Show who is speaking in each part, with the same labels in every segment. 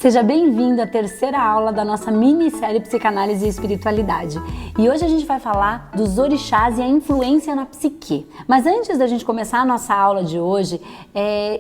Speaker 1: Seja bem-vindo à terceira aula da nossa minissérie Psicanálise e Espiritualidade. E hoje a gente vai falar dos orixás e a influência na psique. Mas antes da gente começar a nossa aula de hoje,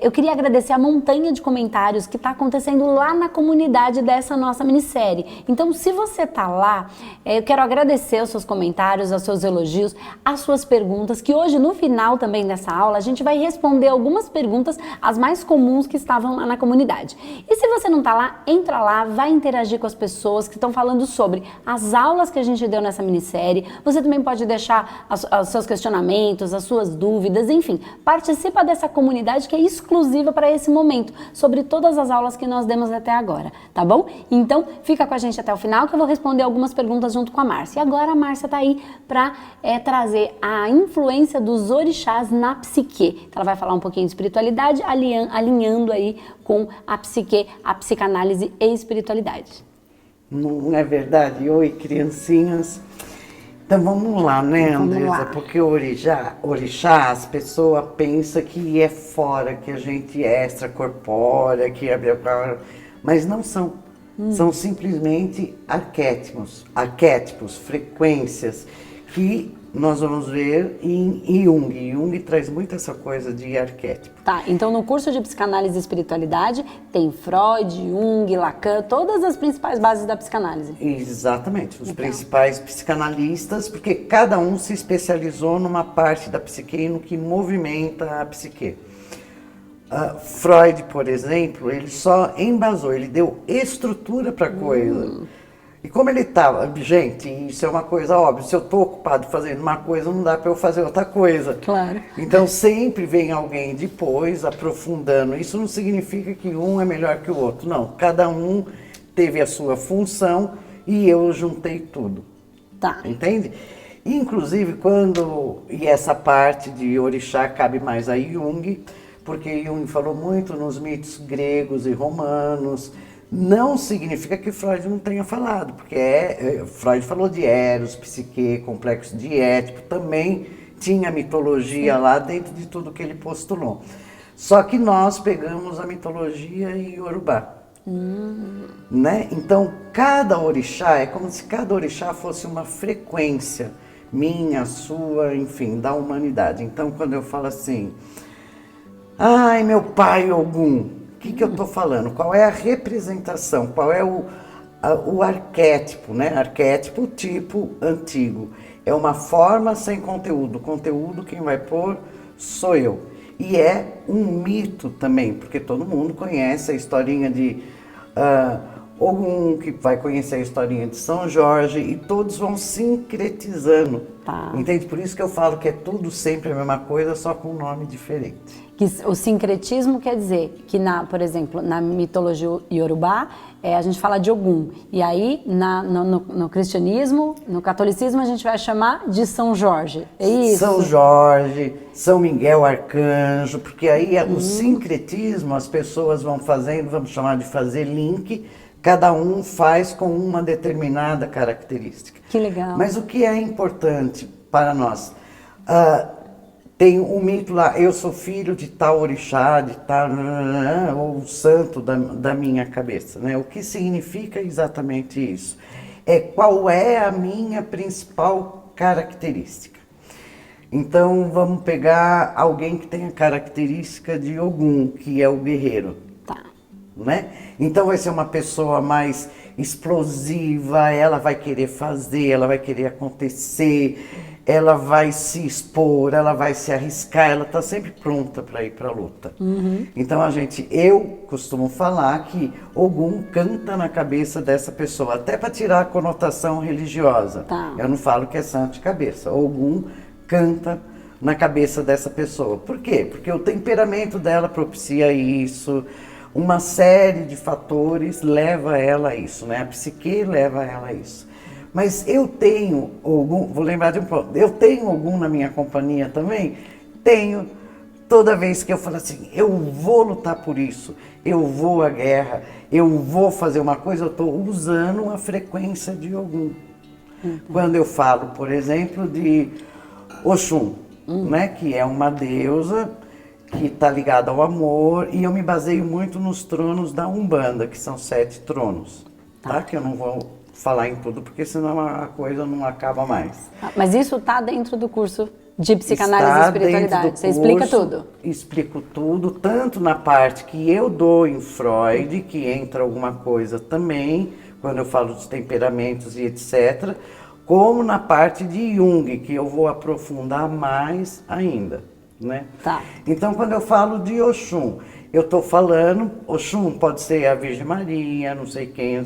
Speaker 1: eu queria agradecer a montanha de comentários que está acontecendo lá na comunidade dessa nossa minissérie. Então, se você está lá, eu quero agradecer os seus comentários, os seus elogios, as suas perguntas, que hoje no final também dessa aula a gente vai responder algumas perguntas, as mais comuns que estavam lá na comunidade. E se você não está lá, entra lá, vai interagir com as pessoas que estão falando sobre as aulas que a gente deu nessa minissérie. Você também pode deixar os seus questionamentos, as suas dúvidas, enfim, participa dessa comunidade que é exclusiva para esse momento, sobre todas as aulas que nós demos até agora, tá bom? Então, fica com a gente até o final que eu vou responder algumas perguntas junto com a Márcia. E agora a Márcia tá aí para trazer a influência dos orixás na psique. Ela vai falar um pouquinho de espiritualidade, alinhando aí com a psique, a psicanálise e espiritualidade.
Speaker 2: Não é verdade? Oi, criancinhas. Então vamos lá, né, Andresa? Porque orixá, as pessoas pensam que é fora, que a gente é extracorpórea, que é... Mas não são. São simplesmente arquétipos, frequências, que nós vamos ver em Jung. Jung traz muito essa coisa de arquétipo.
Speaker 1: Tá, então no curso de Psicanálise e Espiritualidade tem Freud, Jung, Lacan, todas as principais bases da psicanálise.
Speaker 2: Exatamente, os principais psicanalistas, porque cada um se especializou numa parte da psique e no que movimenta a psique. Freud, por exemplo, ele só embasou, ele deu estrutura para a coisa. E como ele estava, gente, isso é uma coisa óbvia, se eu estou ocupado fazendo uma coisa, não dá para eu fazer outra coisa.
Speaker 1: Claro.
Speaker 2: Então sempre vem alguém depois aprofundando. Isso não significa que um é melhor que o outro, não. Cada um teve a sua função e eu juntei tudo.
Speaker 1: Tá.
Speaker 2: Entende? Inclusive e essa parte de orixá cabe mais a Jung, porque Jung falou muito nos mitos gregos e romanos. Não significa que Freud não tenha falado, porque Freud falou de Eros, psique, complexo de Édipo, também tinha mitologia lá dentro de tudo que ele postulou. Só que nós pegamos a mitologia iorubá. Né? Então, cada orixá, é como se cada orixá fosse uma frequência minha, sua, enfim, da humanidade. Então, quando eu falo assim, ai, meu pai Ogum, o que eu estou falando? Qual é a representação? Qual é o arquétipo, né? Arquétipo tipo antigo. É uma forma sem conteúdo. Conteúdo quem vai pôr sou eu. E é um mito também, porque todo mundo conhece a historinha de Ogum, que vai conhecer a historinha de São Jorge, e todos vão sincretizando.
Speaker 1: Tá.
Speaker 2: Entende? Por isso que eu falo que é tudo sempre a mesma coisa, só com um nome diferente.
Speaker 1: Que o sincretismo quer dizer que, por exemplo, na mitologia iorubá, a gente fala de Ogum. E aí, no cristianismo, no catolicismo, a gente vai chamar de São Jorge. É isso?
Speaker 2: São Jorge, São Miguel Arcanjo, porque aí o sincretismo, as pessoas vão fazendo, vamos chamar de fazer link, cada um faz com uma determinada característica.
Speaker 1: Que legal.
Speaker 2: Mas o que é importante para nós? Tem um mito lá, eu sou filho de tal orixá, de tal, ou santo da minha cabeça, né? O que significa exatamente isso? Qual é a minha principal característica? Então, vamos pegar alguém que tem a característica de Ogum, que é o guerreiro.
Speaker 1: Tá.
Speaker 2: Né? Então, vai ser uma pessoa mais explosiva, ela vai querer fazer, ela vai querer acontecer, ela vai se expor, ela vai se arriscar, ela está sempre pronta para ir para a luta. Então eu costumo falar que Ogum canta na cabeça dessa pessoa, até para tirar a conotação religiosa.
Speaker 1: Tá.
Speaker 2: Eu não falo que é santo de cabeça. Ogum canta na cabeça dessa pessoa. Por quê? Porque o temperamento dela propicia isso, uma série de fatores leva ela a isso, né? A psique leva ela a isso. Mas eu tenho Ogum, vou lembrar de um ponto, eu tenho Ogum na minha companhia também? Tenho. Toda vez que eu falo assim, eu vou lutar por isso, eu vou à guerra, eu vou fazer uma coisa, eu estou usando a frequência de Ogum. Quando eu falo, por exemplo, de Oxum, né, que é uma deusa que está ligado ao amor, e eu me baseio muito nos tronos da Umbanda, que são 7 tronos, tá? Que eu não vou falar em tudo, porque senão a coisa não acaba mais.
Speaker 1: Mas isso está dentro do curso de psicanálise
Speaker 2: Está
Speaker 1: e espiritualidade.
Speaker 2: dentro do
Speaker 1: Você explica
Speaker 2: curso,
Speaker 1: tudo.
Speaker 2: Explico tudo, tanto na parte que eu dou em Freud, que entra alguma coisa também, quando eu falo dos temperamentos e etc., como na parte de Jung, que eu vou aprofundar mais ainda, né?
Speaker 1: Tá.
Speaker 2: Então, quando eu falo de Oxum, eu estou falando, Oxum pode ser a Virgem Maria, não sei quem.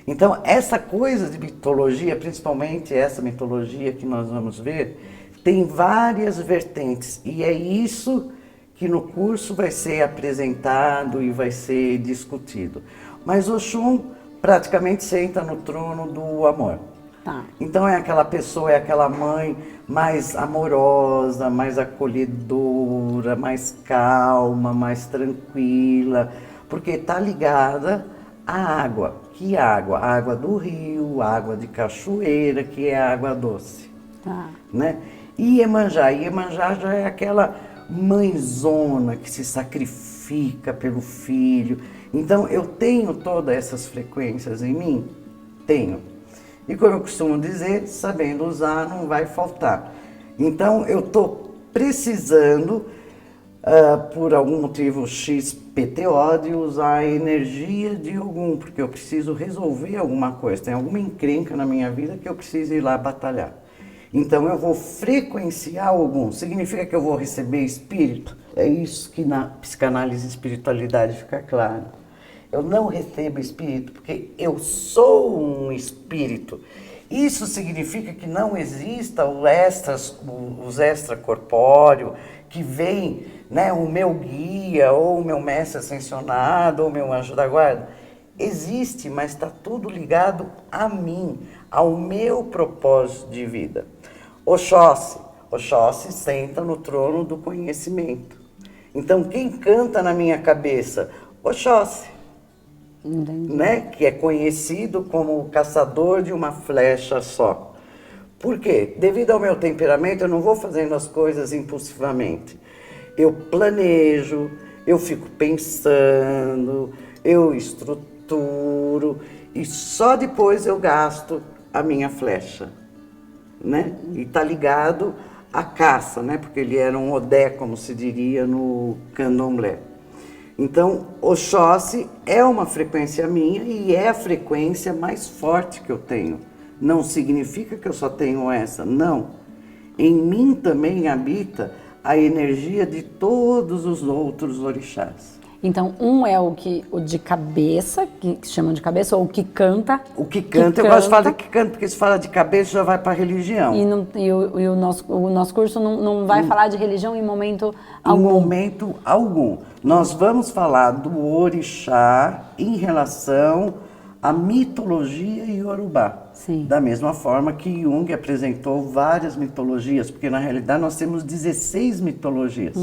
Speaker 2: Então, essa coisa de mitologia, principalmente essa mitologia que nós vamos ver, tem várias vertentes, e é isso que no curso vai ser apresentado e vai ser discutido. Mas Oxum praticamente senta no trono do amor.
Speaker 1: Tá.
Speaker 2: Então é aquela pessoa, é aquela mãe mais amorosa, mais acolhedora, mais calma, mais tranquila, porque está ligada à água. Que água? A água do rio, a água de cachoeira, que é a água doce.
Speaker 1: Tá.
Speaker 2: Né? E Iemanjá já é aquela mãezona que se sacrifica pelo filho. Então eu tenho todas essas frequências em mim? Tenho. E como eu costumo dizer, sabendo usar não vai faltar. Então eu estou precisando, por algum motivo XPTO, de usar a energia de algum, porque eu preciso resolver alguma coisa, tem alguma encrenca na minha vida que eu preciso ir lá batalhar. Então eu vou frequenciar algum, significa que eu vou receber espírito? É isso que na psicanálise e espiritualidade fica claro. Eu não recebo espírito porque eu sou um espírito. Isso significa que não exista os extracorpóreo, que vem, né, o meu guia, ou o meu mestre ascensionado, ou o meu anjo da guarda. Existe, mas está tudo ligado a mim, ao meu propósito de vida. Oxóssi senta no trono do conhecimento. Então, quem canta na minha cabeça? Oxóssi. Né? Que é conhecido como o caçador de uma flecha só. Por quê? Devido ao meu temperamento, eu não vou fazendo as coisas impulsivamente. Eu planejo, eu fico pensando, eu estruturo e só depois eu gasto a minha flecha, né? E está ligado à caça, né? Porque ele era um odé, como se diria no candomblé. Então, Oxóssi é uma frequência minha e é a frequência mais forte que eu tenho. Não significa que eu só tenho essa, não. Em mim também habita a energia de todos os outros orixás.
Speaker 1: Então, um é o de cabeça, que chamam de cabeça, ou o que canta.
Speaker 2: O que canta, eu gosto de falar de que canta, porque se fala de cabeça já vai para a religião.
Speaker 1: E o nosso curso não vai falar de religião em momento algum.
Speaker 2: Em momento algum. Nós vamos falar do orixá em relação à mitologia iorubá.
Speaker 1: Sim.
Speaker 2: Da mesma forma que Jung apresentou várias mitologias, porque na realidade nós temos 16 mitologias.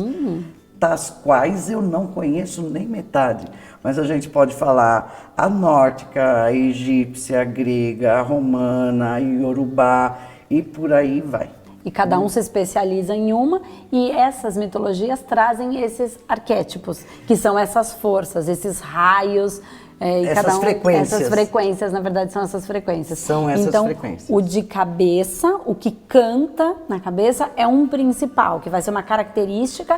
Speaker 2: Das quais eu não conheço nem metade. Mas a gente pode falar a nórdica, a egípcia, a grega, a romana, a iorubá e por aí vai.
Speaker 1: E cada um se especializa em uma, e essas mitologias trazem esses arquétipos, que são essas forças, esses raios.
Speaker 2: Essas frequências.
Speaker 1: Essas frequências, na verdade, são essas frequências.
Speaker 2: São essas frequências.
Speaker 1: O de cabeça, o que canta na cabeça, é um principal, que vai ser uma característica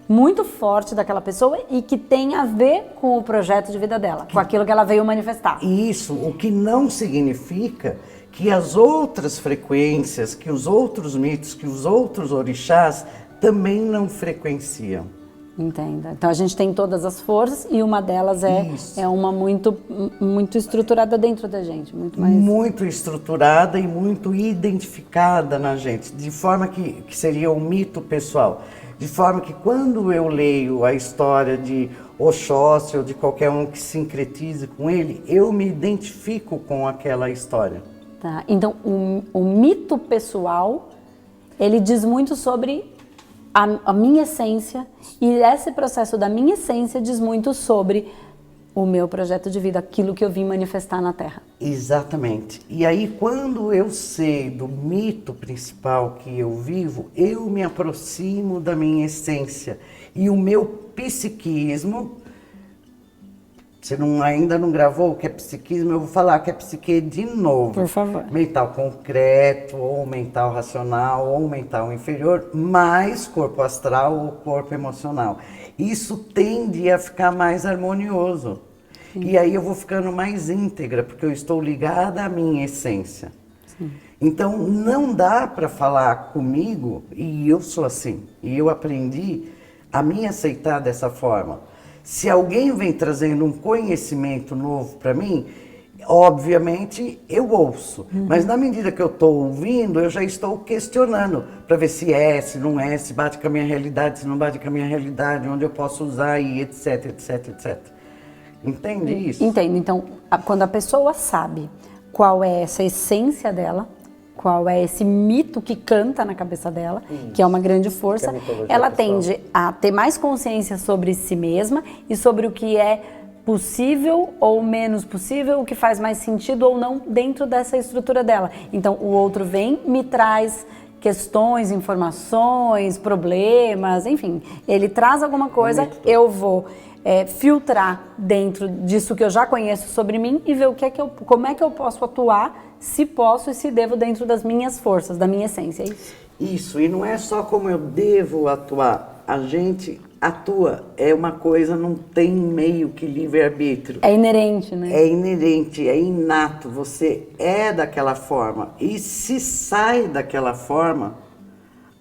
Speaker 1: muito forte daquela pessoa e que tem a ver com o projeto de vida dela, com aquilo que ela veio manifestar.
Speaker 2: Isso, o que não significa que as outras frequências, que os outros mitos, que os outros orixás também não frequenciam.
Speaker 1: Entenda. Então a gente tem todas as forças e uma delas é uma muito estruturada dentro da gente.
Speaker 2: Muito estruturada e muito identificada na gente, de forma que seria um mito pessoal. De forma que quando eu leio a história de Oxóssi ou de qualquer um que sincretize com ele, eu me identifico com aquela história.
Speaker 1: Tá. Então o mito pessoal, ele diz muito sobre a minha essência, e esse processo da minha essência diz muito sobre o meu projeto de vida, aquilo que eu vim manifestar na Terra.
Speaker 2: Exatamente. E aí, quando eu sei do mito principal que eu vivo, eu me aproximo da minha essência. E o meu psiquismo, você ainda não gravou o que é psiquismo, eu vou falar que é psique de novo.
Speaker 1: Por favor.
Speaker 2: Mental concreto, ou mental racional, ou mental inferior, mais corpo astral ou corpo emocional. Isso tende a ficar mais harmonioso. Sim. E aí eu vou ficando mais íntegra, porque eu estou ligada à minha essência. Sim. Então não dá para falar comigo, e eu sou assim, e eu aprendi a me aceitar dessa forma. Se alguém vem trazendo um conhecimento novo para mim, obviamente eu ouço. Mas na medida que eu estou ouvindo, eu já estou questionando para ver se é, se não é, se bate com a minha realidade, se não bate com a minha realidade, onde eu posso usar e etc, etc, etc. Entende isso?
Speaker 1: Entendo. Então, quando a pessoa sabe qual é essa essência dela, qual é esse mito que canta na cabeça dela, que é uma grande força, ela tende a ter mais consciência sobre si mesma e sobre o que é possível ou menos possível, o que faz mais sentido ou não dentro dessa estrutura dela. Então, o outro vem, me traz questões, informações, problemas, enfim, ele traz alguma coisa, eu vou filtrar dentro disso que eu já conheço sobre mim e ver como é que eu posso atuar, se posso e se devo dentro das minhas forças, da minha essência, é isso?
Speaker 2: Isso, e não é só como eu devo atuar, a gente atua, é uma coisa, não tem meio que livre-arbítrio.
Speaker 1: É inerente, né?
Speaker 2: É inerente, é inato, você é daquela forma, e se sai daquela forma,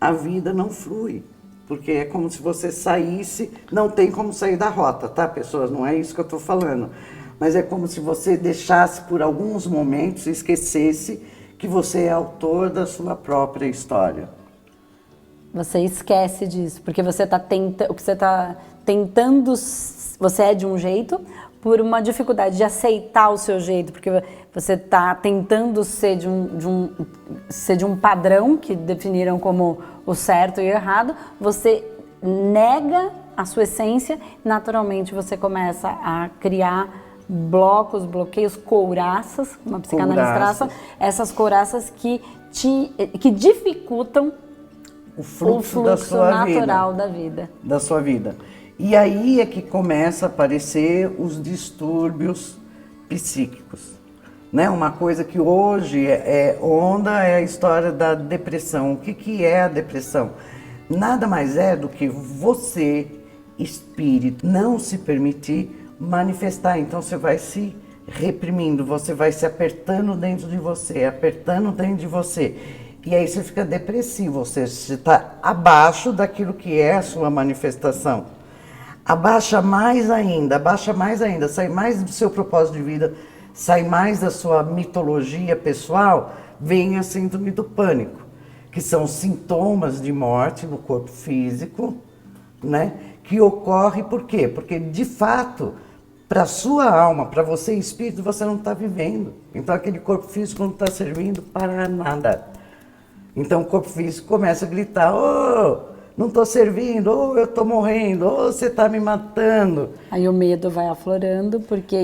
Speaker 2: a vida não flui. Porque é como se você saísse, não tem como sair da rota, tá, pessoas? Não é isso que eu estou falando. Mas é como se você deixasse por alguns momentos, esquecesse que você é autor da sua própria história.
Speaker 1: Você esquece disso, porque você está tentando, você é de um jeito, por uma dificuldade de aceitar o seu jeito, porque você está tentando ser de um padrão que definiram como o certo e o errado, você nega a sua essência, naturalmente você começa a criar bloqueios, couraças, uma psicanalista traça, essas couraças que dificultam o fluxo natural da vida.
Speaker 2: Da sua vida. E aí é que começa a aparecer os distúrbios psíquicos. Né? Uma coisa que hoje é onda é a história da depressão. O que é a depressão? Nada mais é do que você, espírito, não se permitir manifestar. Então você vai se reprimindo, você vai se apertando dentro de você, apertando dentro de você. E aí você fica depressivo, ou seja, você está abaixo daquilo que é a sua manifestação. Abaixa mais ainda, sai mais do seu propósito de vida, sai mais da sua mitologia pessoal, vem a síndrome do pânico, que são sintomas de morte no corpo físico, né? Que ocorre por quê? Porque, de fato, para a sua alma, para você espírito, você não está vivendo. Então aquele corpo físico não está servindo para nada. Então o corpo físico começa a gritar, oh, não estou servindo, ou eu estou morrendo, ou você está me matando.
Speaker 1: Aí o medo vai aflorando, porque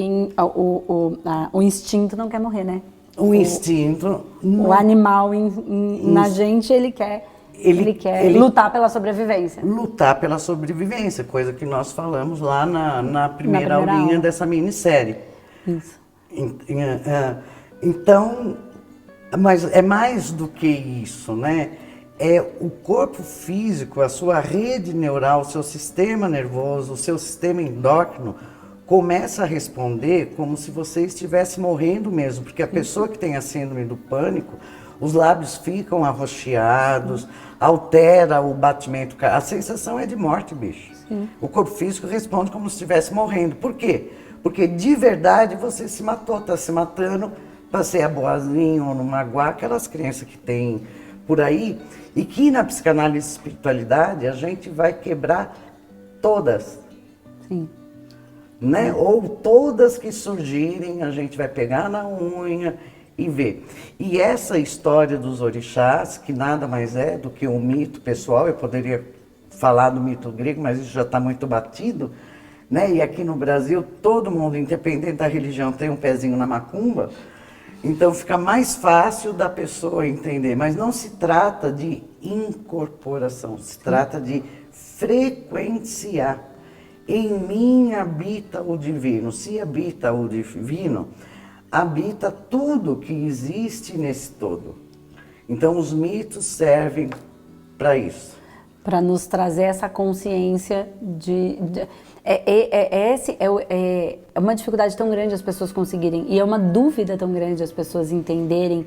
Speaker 1: o instinto não quer morrer, né?
Speaker 2: O instinto...
Speaker 1: O animal na gente, ele quer lutar pela sobrevivência.
Speaker 2: Lutar pela sobrevivência, coisa que nós falamos lá na primeira aulinha aula dessa minissérie.
Speaker 1: Isso.
Speaker 2: Então, mas é mais do que isso, né? É o corpo físico, a sua rede neural, o seu sistema nervoso, o seu sistema endócrino começa a responder como se você estivesse morrendo mesmo, porque a pessoa que tem a síndrome do pânico, os lábios ficam arroxeados, altera o batimento, a sensação é de morte, bicho. Sim. O corpo físico responde como se estivesse morrendo. Por quê? Porque de verdade você se matou, está se matando para ser a boazinha ou não magoar aquelas crenças que tem por aí, e que na psicanálise e espiritualidade a gente vai quebrar todas.
Speaker 1: Sim.
Speaker 2: Né? Ou todas que surgirem, a gente vai pegar na unha e ver. E essa história dos orixás, que nada mais é do que um mito pessoal, eu poderia falar do mito grego, mas isso já está muito batido, né? E aqui no Brasil, todo mundo, independente da religião, tem um pezinho na macumba. Então fica mais fácil da pessoa entender. Mas não se trata de incorporação, se trata de frequenciar. Em mim habita o divino. Se habita o divino, habita tudo que existe nesse todo. Então os mitos servem para isso.
Speaker 1: Para nos trazer essa consciência é uma dificuldade tão grande as pessoas conseguirem, e é uma dúvida tão grande as pessoas entenderem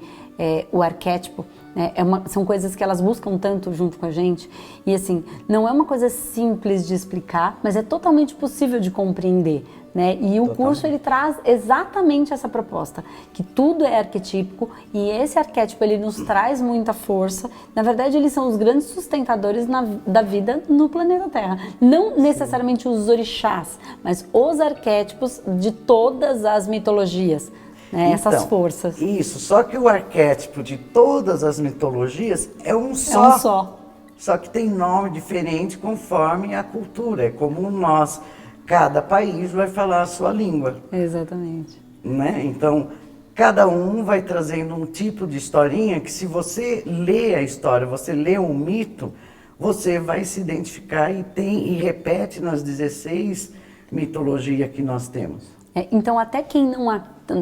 Speaker 1: o arquétipo, né? São coisas que elas buscam tanto junto com a gente, e assim, não é uma coisa simples de explicar, mas é totalmente possível de compreender, né? E o curso ele traz exatamente essa proposta, que tudo é arquetípico, e esse arquétipo ele nos traz muita força. Na verdade, eles são os grandes sustentadores da vida no planeta Terra. Não necessariamente os orixás, mas os arquétipos de todas as mitologias, né?
Speaker 2: Então,
Speaker 1: essas forças.
Speaker 2: Isso, só que o arquétipo de todas as mitologias é um só.
Speaker 1: É um só.
Speaker 2: Só que tem nome diferente conforme a cultura. É como nós, cada país vai falar a sua língua.
Speaker 1: Exatamente.
Speaker 2: Né? Então, cada um vai trazendo um tipo de historinha que, se você lê a história, você lê um mito, você vai se identificar e repete nas 16 mitologias que nós temos.
Speaker 1: Então, até quem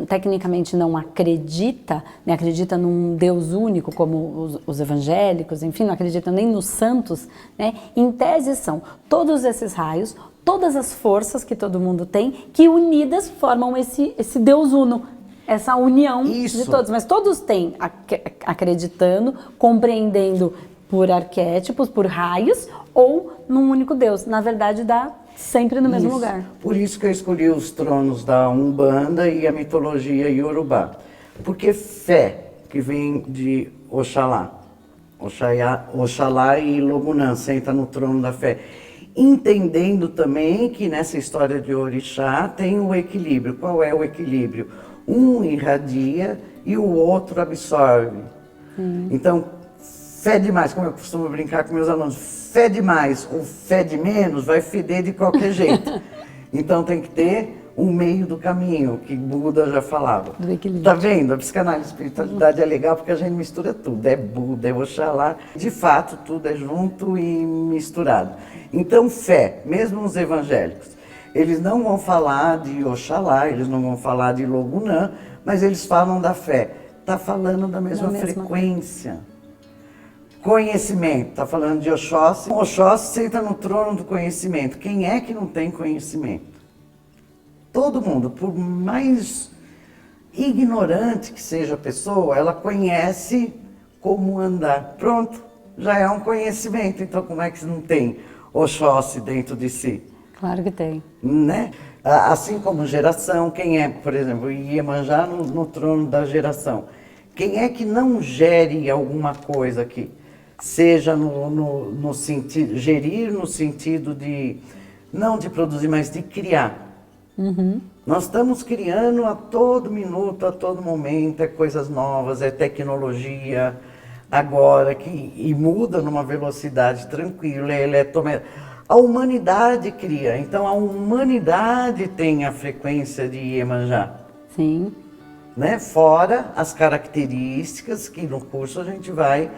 Speaker 1: tecnicamente não acredita, né, acredita num Deus único, como os evangélicos, enfim, não acreditam nem nos santos, né, em tese são todos esses raios, todas as forças que todo mundo tem, que unidas formam esse Deus uno, essa união de todos. Mas todos têm acreditando, compreendendo por arquétipos, por raios, ou num único Deus. Na verdade, dá sempre no mesmo lugar.
Speaker 2: Por isso que eu escolhi os tronos da Umbanda e a mitologia Yorubá. Porque fé, que vem de Oxalá. Oxalá e Logunã, senta no trono da fé. Entendendo também que nessa história de orixá tem o equilíbrio. Qual é o equilíbrio? Um irradia e o outro absorve. Então, fé demais, como eu costumo brincar com meus alunos, fé demais ou fé de menos vai feder de qualquer jeito. Então tem que ter um meio do caminho, que Buda já falava.
Speaker 1: Do equilíbrio.
Speaker 2: Tá vendo? A psicanálise e a espiritualidade é legal porque a gente mistura tudo. É Buda, é Oxalá. De fato, tudo é junto e misturado. Então, fé, mesmo os evangélicos, eles não vão falar de Oxalá, eles não vão falar de Logunã, mas eles falam da fé. Está falando da mesma frequência. Conhecimento, está falando de Oxóssi. Oxóssi senta no trono do conhecimento. Quem é que não tem conhecimento? Todo mundo, por mais ignorante que seja a pessoa, ela conhece como andar. Pronto, já é um conhecimento. Então, como é que não tem Oxóssi dentro de si?
Speaker 1: Claro que tem.
Speaker 2: Né? Assim como geração, quem é, por exemplo, Iemanjá no trono da geração. Quem é que não gere alguma coisa aqui? Seja no sentido, gerir no sentido de, não de produzir, mas de criar. Nós estamos criando a todo minuto, a todo momento, é coisas novas, é tecnologia agora, e muda numa velocidade tranquila, a humanidade cria, então a humanidade tem a frequência de Iemanjá.
Speaker 1: Sim.
Speaker 2: Né? Fora as características que no curso a gente vai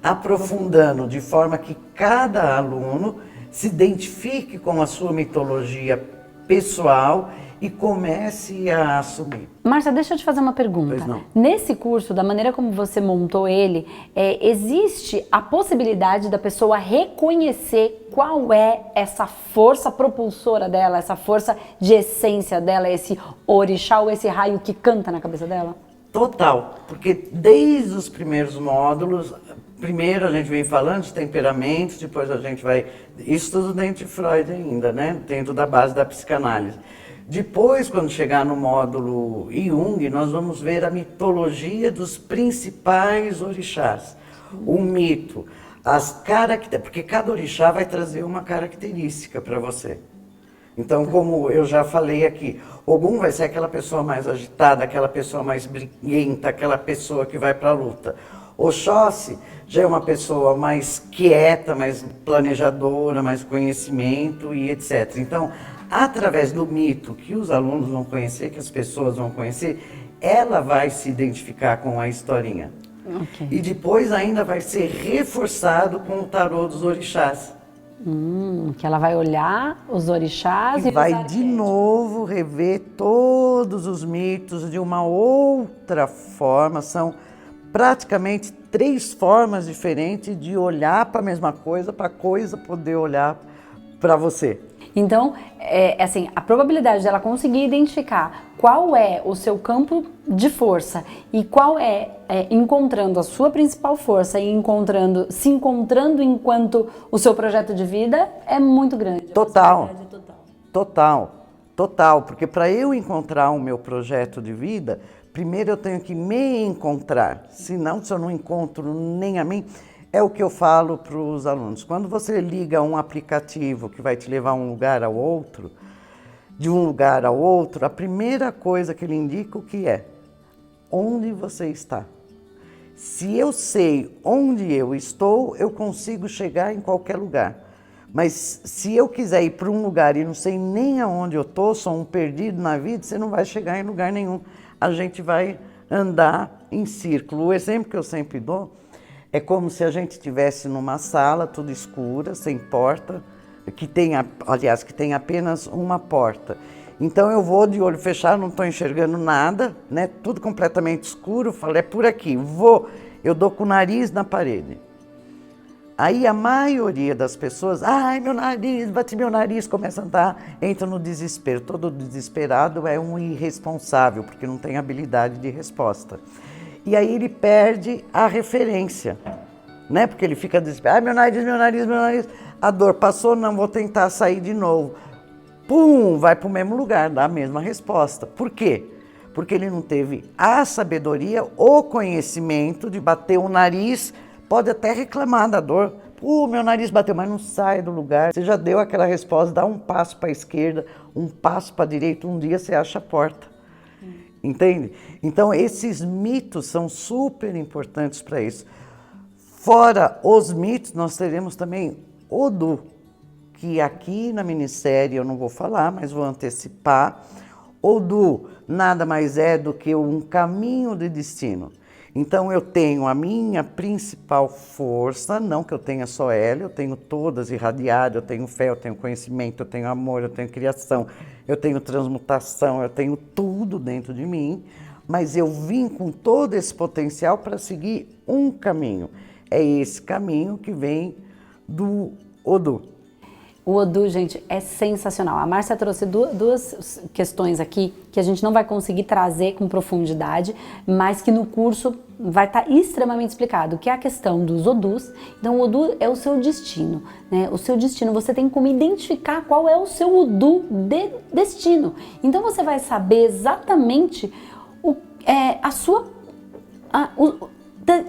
Speaker 2: aprofundando, de forma que cada aluno se identifique com a sua mitologia pessoal e comece a assumir.
Speaker 1: Márcia, deixa eu te fazer uma pergunta.
Speaker 2: Pois não.
Speaker 1: Nesse curso, da maneira como você montou ele, existe a possibilidade da pessoa reconhecer qual é essa força propulsora dela, essa força de essência dela, esse orixá ou esse raio que canta na cabeça dela?
Speaker 2: Total, porque desde os primeiros módulos, primeiro a gente vem falando de temperamentos, depois a gente vai... Isso tudo dentro de Freud ainda, né? Dentro da base da psicanálise. Depois, quando chegar no módulo Jung, nós vamos ver a mitologia dos principais orixás. O mito, porque cada orixá vai trazer uma característica para você. Então, como eu já falei aqui, Ogum vai ser aquela pessoa mais agitada, aquela pessoa mais briguenta, aquela pessoa que vai para a luta. Oxóssi já é uma pessoa mais quieta, mais planejadora, mais conhecimento e etc. Então, através do mito que os alunos vão conhecer, que as pessoas vão conhecer, ela vai se identificar com a historinha.
Speaker 1: Okay.
Speaker 2: E depois ainda vai ser reforçado com o tarô dos orixás.
Speaker 1: Que ela vai olhar os orixás e
Speaker 2: vai de novo rever todos os mitos de uma outra forma. São praticamente 3 formas diferentes de olhar para a mesma coisa, para a coisa poder olhar para você.
Speaker 1: Então, assim, a probabilidade dela conseguir identificar qual é o seu campo de força e qual encontrando a sua principal força e se encontrando enquanto o seu projeto de vida é muito grande.
Speaker 2: Total, porque para eu encontrar o meu projeto de vida, primeiro eu tenho que me encontrar, senão se eu não encontro nem a mim, é o que eu falo para os alunos. Quando você liga um aplicativo que vai te levar de um lugar ao outro, a primeira coisa que ele indica o que é? Onde você está. Se eu sei onde eu estou, eu consigo chegar em qualquer lugar. Mas se eu quiser ir para um lugar e não sei nem aonde eu estou, sou um perdido na vida, você não vai chegar em lugar nenhum. A gente vai andar em círculo. O exemplo que eu sempre dou é como se a gente estivesse numa sala, tudo escura, sem porta, que tem apenas uma porta. Então eu vou de olho fechado, não estou enxergando nada, né? Tudo completamente escuro, falo, é por aqui, eu dou com o nariz na parede. Aí a maioria das pessoas, ai meu nariz, bati meu nariz, começa a andar, entra no desespero. Todo desesperado é um irresponsável, porque não tem habilidade de resposta. E aí ele perde a referência, né? Porque ele fica desesperado, ai meu nariz, a dor passou, não, vou tentar sair de novo. Pum, vai para o mesmo lugar, dá a mesma resposta. Por quê? Porque ele não teve a sabedoria, o conhecimento de bater o nariz, pode até reclamar da dor. Meu nariz bateu, mas não sai do lugar. Você já deu aquela resposta, dá um passo para a esquerda, um passo para a direita, um dia você acha a porta. Entende? Então, esses mitos são super importantes para isso. Fora os mitos, nós teremos também Odu, que aqui na minissérie eu não vou falar, mas vou antecipar. Odu nada mais é do que um caminho de destino. Então, eu tenho a minha principal força, não que eu tenha só ela, eu tenho todas irradiadas, eu tenho fé, eu tenho conhecimento, eu tenho amor, eu tenho criação, eu tenho transmutação, eu tenho tudo dentro de mim, mas eu vim com todo esse potencial para seguir um caminho. É esse caminho que vem do Odu.
Speaker 1: O Odu, gente, é sensacional. A Márcia trouxe duas questões aqui que a gente não vai conseguir trazer com profundidade, mas que no curso vai estar extremamente explicado, que é a questão dos Odus. Então, o Odu é o seu destino, né? O seu destino, você tem como identificar qual é o seu Odu de destino. Então, você vai saber exatamente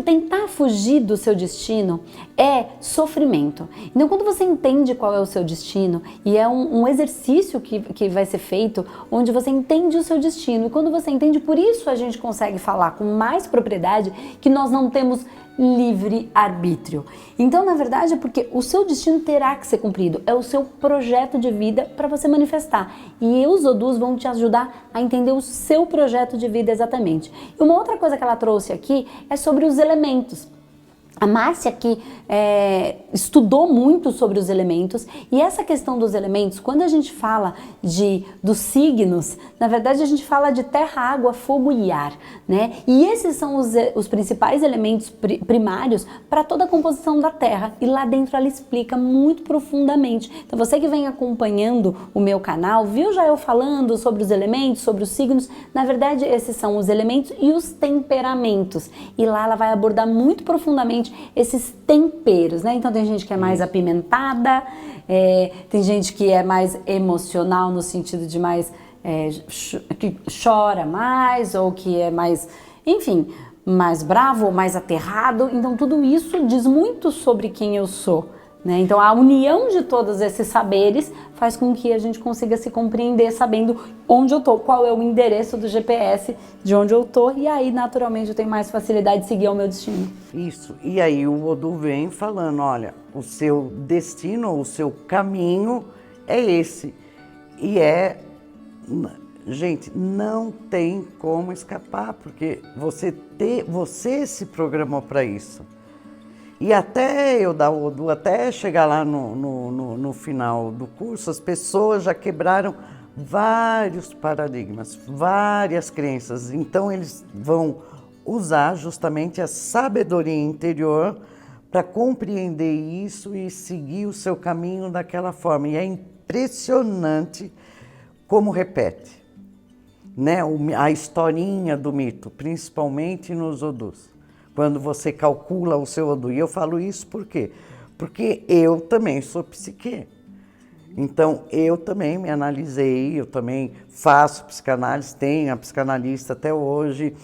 Speaker 1: tentar fugir do seu destino é sofrimento. Então, quando você entende qual é o seu destino, e é um exercício que vai ser feito, onde você entende o seu destino, e quando você entende, por isso a gente consegue falar com mais propriedade que nós não temos livre arbítrio. Então, na verdade, é porque o seu destino terá que ser cumprido, é o seu projeto de vida para você manifestar. E os Odus vão te ajudar a entender o seu projeto de vida exatamente. E uma outra coisa que ela trouxe aqui é sobre os elementos. A Márcia aqui estudou muito sobre os elementos, e essa questão dos elementos, quando a gente fala dos signos, na verdade a gente fala de terra, água, fogo e ar, né? E esses são os principais elementos primários para toda a composição da terra, e lá dentro ela explica muito profundamente. Então você que vem acompanhando o meu canal, viu já eu falando sobre os elementos, sobre os signos, na verdade esses são os elementos e os temperamentos, e lá ela vai abordar muito profundamente esses temperos, né? Então tem gente que é mais apimentada, tem gente que é mais emocional no sentido de mais que chora mais, ou que é mais, enfim, mais bravo ou mais aterrado. Então tudo isso diz muito sobre quem eu sou, né? Então a união de todos esses saberes faz com que a gente consiga se compreender sabendo onde eu tô, qual é o endereço do GPS de onde eu tô, e aí naturalmente eu tenho mais facilidade de seguir ao meu destino.
Speaker 2: Isso, e aí o Odu vem falando, olha, o seu destino, o seu caminho é esse. E gente, não tem como escapar, porque você se programou para isso. E até eu dar o Odu, até chegar lá no final do curso, as pessoas já quebraram vários paradigmas, várias crenças. Então eles vão usar justamente a sabedoria interior para compreender isso e seguir o seu caminho daquela forma. E é impressionante como repete, né? A historinha do mito, principalmente nos Odus, quando você calcula o seu Odu. E eu falo isso por quê? Porque eu também sou psique. Então, eu também me analisei, eu também faço psicanálise, tenho a psicanalista até hoje,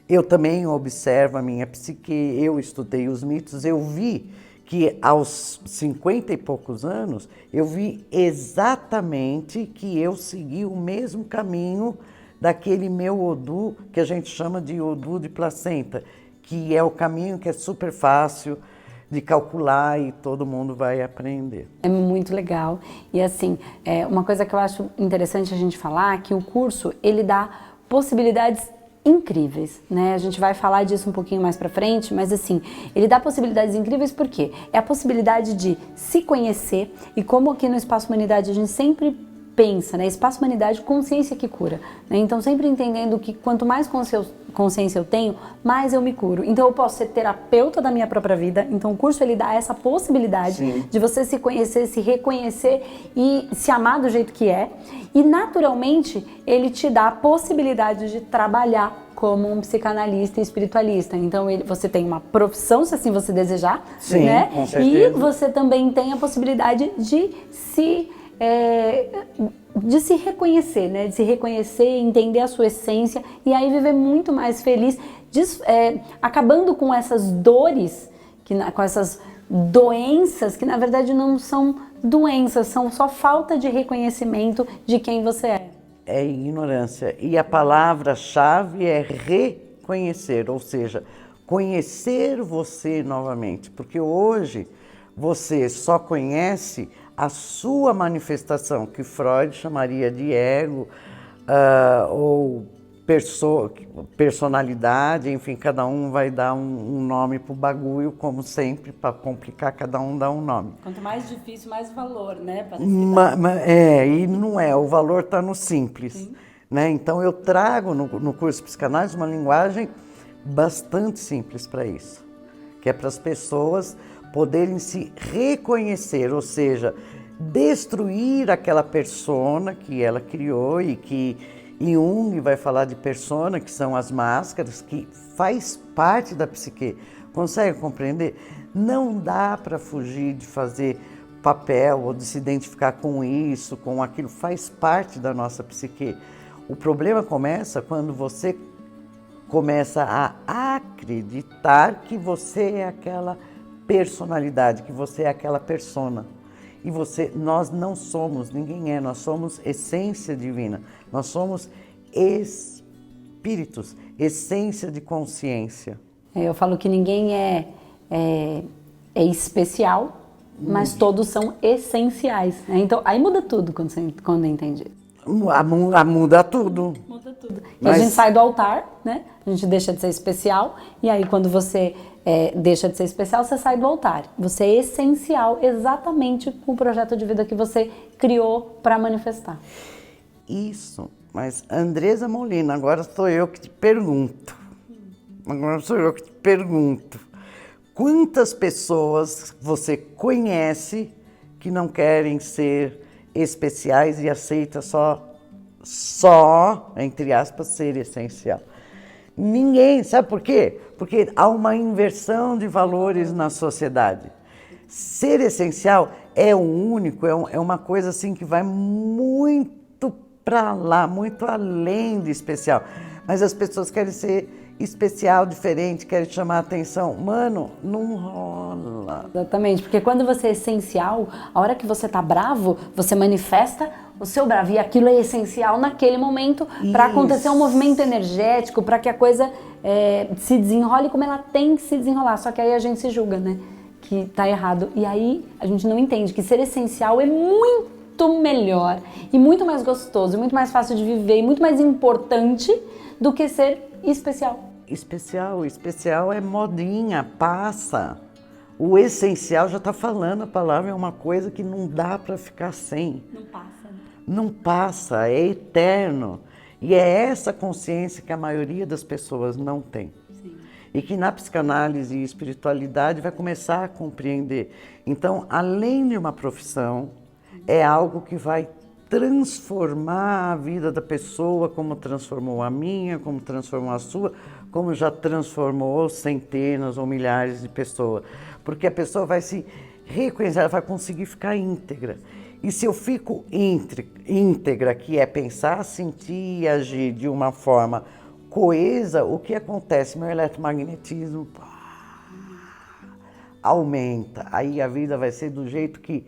Speaker 2: eu também observo a minha psique, eu estudei os mitos, eu vi que aos 50 e poucos anos, eu vi exatamente que eu segui o mesmo caminho daquele meu Odu, que a gente chama de Odu de placenta, que é o caminho que é super fácil de calcular e todo mundo vai aprender.
Speaker 1: É muito legal. E assim, uma coisa que eu acho interessante a gente falar é que o curso, ele dá possibilidades incríveis, né? A gente vai falar disso um pouquinho mais pra frente, mas assim, ele dá possibilidades incríveis porque é a possibilidade de se conhecer e como aqui no Espaço Humanidade a gente sempre pensa, né? Espaço Humanidade, consciência que cura, né? Então sempre entendendo que quanto mais consciência eu tenho, mais eu me curo. Então eu posso ser terapeuta da minha própria vida. Então o curso ele dá essa possibilidade
Speaker 2: Sim.
Speaker 1: de você se conhecer, se reconhecer e se amar do jeito que é. E naturalmente ele te dá a possibilidade de trabalhar como um psicanalista e espiritualista. Então você tem uma profissão, se assim você desejar,
Speaker 2: Sim,
Speaker 1: né?
Speaker 2: com certeza.
Speaker 1: E você também tem a possibilidade de se reconhecer, né? De se reconhecer, entender a sua essência e aí viver muito mais feliz, acabando com essas dores, com essas doenças que na verdade não são doenças, são só falta de reconhecimento de quem você é.
Speaker 2: É ignorância. E a palavra-chave é reconhecer, ou seja, conhecer você novamente, porque hoje você só conhece a sua manifestação, que Freud chamaria de ego, ou personalidade, enfim, cada um vai dar um nome para o bagulho, como sempre, para complicar, cada um dá um nome.
Speaker 1: Quanto mais difícil, mais valor, né?
Speaker 2: E não é, o valor está no simples. Né? Então eu trago no curso de psicanálise uma linguagem bastante simples para isso, que é para as pessoas poderem se reconhecer, ou seja, destruir aquela persona que ela criou e que Jung vai falar de persona, que são as máscaras, que faz parte da psique. Consegue compreender? Não dá para fugir de fazer papel ou de se identificar com isso, com aquilo, faz parte da nossa psique. O problema começa quando você começa a acreditar que você é aquela personalidade, que você é aquela persona. E nós não somos, ninguém é, nós somos essência divina, nós somos espíritos, essência de consciência.
Speaker 1: Eu falo que ninguém é especial, mas todos são essenciais, né? Então aí muda tudo quando entende isso.
Speaker 2: Muda tudo.
Speaker 1: Muda tudo. A gente sai do altar, né? A gente deixa de ser especial, e aí quando você deixa de ser especial, você sai do altar. Você é essencial exatamente com o projeto de vida que você criou para manifestar.
Speaker 2: Isso, mas Andresa Molina, agora sou eu que te pergunto. Quantas pessoas você conhece que não querem ser especiais e aceita só, entre aspas, ser essencial? Ninguém, sabe por quê? Porque há uma inversão de valores na sociedade. Ser essencial é o único, é uma coisa assim que vai muito para lá, muito além de especial. Mas as pessoas querem ser especial, diferente, querem chamar a atenção. Mano, não rola.
Speaker 1: Exatamente, porque quando você é essencial, a hora que você tá bravo, você manifesta o seu bravo. E aquilo é essencial naquele momento para acontecer um movimento energético, para que a coisa se desenrole como ela tem que se desenrolar. Só que aí a gente se julga, né? Que tá errado. E aí a gente não entende que ser essencial é muito muito melhor e muito mais gostoso, muito mais fácil de viver e muito mais importante do que ser especial.
Speaker 2: Especial é modinha, passa. O essencial já está falando, a palavra é uma coisa que não dá para ficar sem.
Speaker 1: Não passa.
Speaker 2: Não passa, é eterno. E é essa consciência que a maioria das pessoas não tem.
Speaker 1: Sim.
Speaker 2: E que na psicanálise e espiritualidade vai começar a compreender. Então, além de uma profissão, é algo que vai transformar a vida da pessoa, como transformou a minha, como transformou a sua, como já transformou centenas ou milhares de pessoas. Porque a pessoa vai se reconhecer, ela vai conseguir ficar íntegra. E se eu fico íntegra, que é pensar, sentir e agir de uma forma coesa, o que acontece? Meu eletromagnetismo aumenta. Aí a vida vai ser do jeito que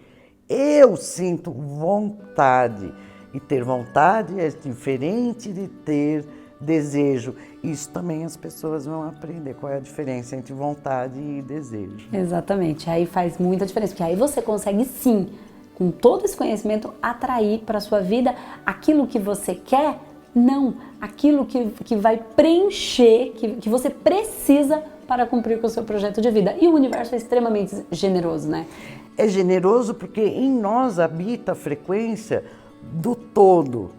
Speaker 2: eu sinto vontade. E ter vontade é diferente de ter desejo. Isso também as pessoas vão aprender qual é a diferença entre vontade e desejo.
Speaker 1: Exatamente, aí faz muita diferença, porque aí você consegue sim, com todo esse conhecimento, atrair para a sua vida aquilo que você quer, não aquilo que vai preencher, que você precisa para cumprir com o seu projeto de vida. E o universo é extremamente generoso, né?
Speaker 2: É generoso porque em nós habita a frequência do todo,